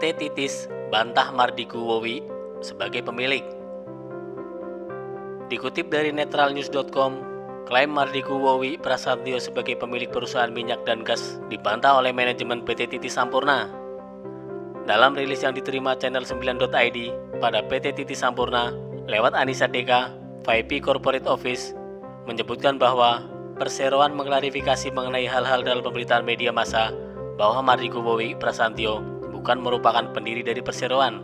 PT Titis bantah Mardigu Wowi sebagai pemilik. Dikutip dari netralnews.com, klaim Mardigu Wowi Prasantyo sebagai pemilik perusahaan minyak dan gas dibantah oleh manajemen PT Titis Sampurna. Dalam rilis yang diterima channel 9.id pada PT Titis Sampurna lewat Anissa Deka, VP Corporate Office, menyebutkan bahwa Perseroan mengklarifikasi mengenai hal-hal dalam pemberitaan media massa bahwa Mardigu Wowi Prasantyo bukan merupakan pendiri dari Perseroan.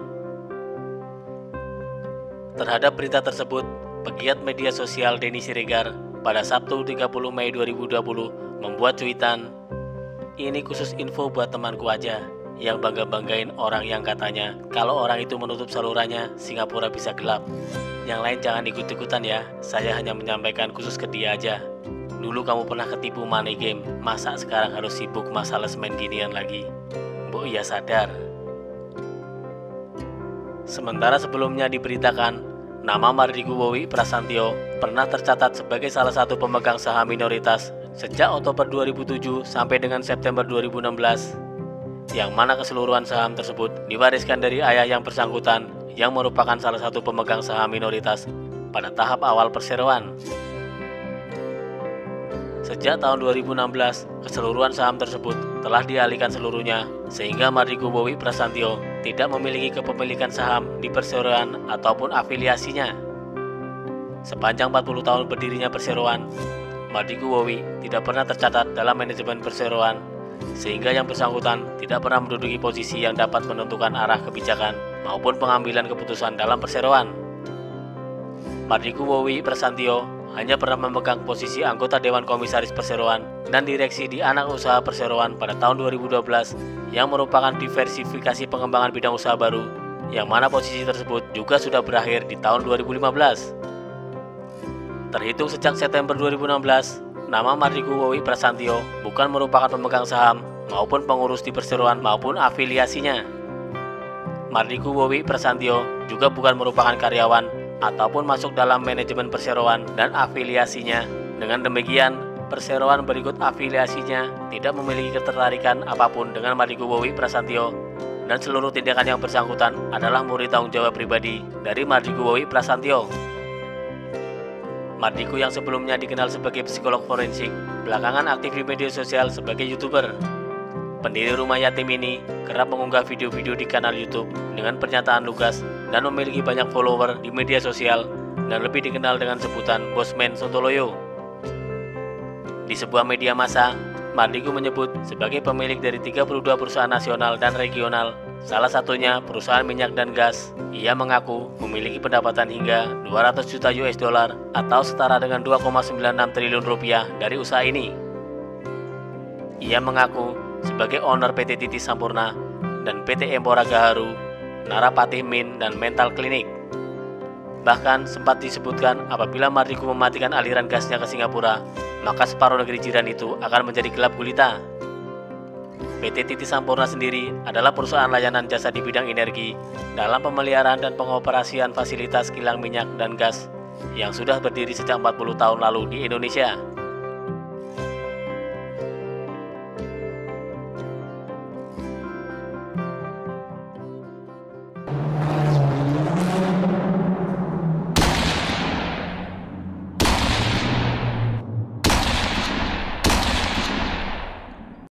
Terhadap berita tersebut, pegiat media sosial Denny Siregar pada Sabtu 30 Mei 2020 membuat cuitan, "Ini khusus info buat temanku aja yang bangga-banggain orang yang katanya kalau orang itu menutup salurannya Singapura bisa gelap. Yang lain jangan ikut-ikutan ya, saya hanya menyampaikan khusus ke dia aja. Dulu kamu pernah ketipu money game, masa sekarang harus sibuk masalah semen ginian lagi? Mbok iya sadar." Sementara sebelumnya diberitakan, nama Mardigu Wowi Prasantyo pernah tercatat sebagai salah satu pemegang saham minoritas sejak Oktober 2007 sampai dengan September 2016, yang mana keseluruhan saham tersebut diwariskan dari ayah yang bersangkutan yang merupakan salah satu pemegang saham minoritas pada tahap awal perseroan. Sejak tahun 2016, keseluruhan saham tersebut telah dialihkan seluruhnya sehingga Mardigu Wowi Prasantyo tidak memiliki kepemilikan saham di perseroan ataupun afiliasinya. Sepanjang 40 tahun berdirinya perseroan, Mardigu Wowi tidak pernah tercatat dalam manajemen perseroan sehingga yang bersangkutan tidak pernah menduduki posisi yang dapat menentukan arah kebijakan maupun pengambilan keputusan dalam perseroan. Mardigu Wowi Prasantyo hanya pernah memegang posisi anggota Dewan Komisaris Perseroan dan direksi di anak usaha Perseroan pada tahun 2012 yang merupakan diversifikasi pengembangan bidang usaha baru, yang mana posisi tersebut juga sudah berakhir di tahun 2015. Terhitung sejak September 2016, nama Mardigu Wowi Prasantyo bukan merupakan pemegang saham maupun pengurus di perseroan maupun afiliasinya. Mardigu Wowi Prasantyo juga bukan merupakan karyawan ataupun masuk dalam manajemen perseroan dan afiliasinya. Dengan demikian, perseroan berikut afiliasinya tidak memiliki ketertarikan apapun dengan Mardigu Wowi Prasantyo, dan seluruh tindakan yang bersangkutan adalah murni tanggung jawab pribadi dari Mardigu Wowi Prasantyo. Mardigu yang sebelumnya dikenal sebagai psikolog forensik, belakangan aktif di media sosial sebagai YouTuber. Pendiri rumah yatim ini kerap mengunggah video-video di kanal YouTube dengan pernyataan lugas dan memiliki banyak follower di media sosial dan lebih dikenal dengan sebutan Bosman Sontoloyo. Di sebuah media massa, Mardigu menyebut sebagai pemilik dari 32 perusahaan nasional dan regional, salah satunya perusahaan minyak dan gas. Ia mengaku memiliki pendapatan hingga 200 juta US dollar atau setara dengan 2,96 triliun rupiah dari usaha ini. Ia mengaku sebagai owner PT Titis Sampurna dan PT Empora Gaharu, Narapati Min, dan Mental Clinic. Bahkan sempat disebutkan apabila Mardigu mematikan aliran gasnya ke Singapura, maka separuh negeri jiran itu akan menjadi gelap gulita. PT Titis Sampurna sendiri adalah perusahaan layanan jasa di bidang energi dalam pemeliharaan dan pengoperasian fasilitas kilang minyak dan gas yang sudah berdiri sejak 40 tahun lalu di Indonesia.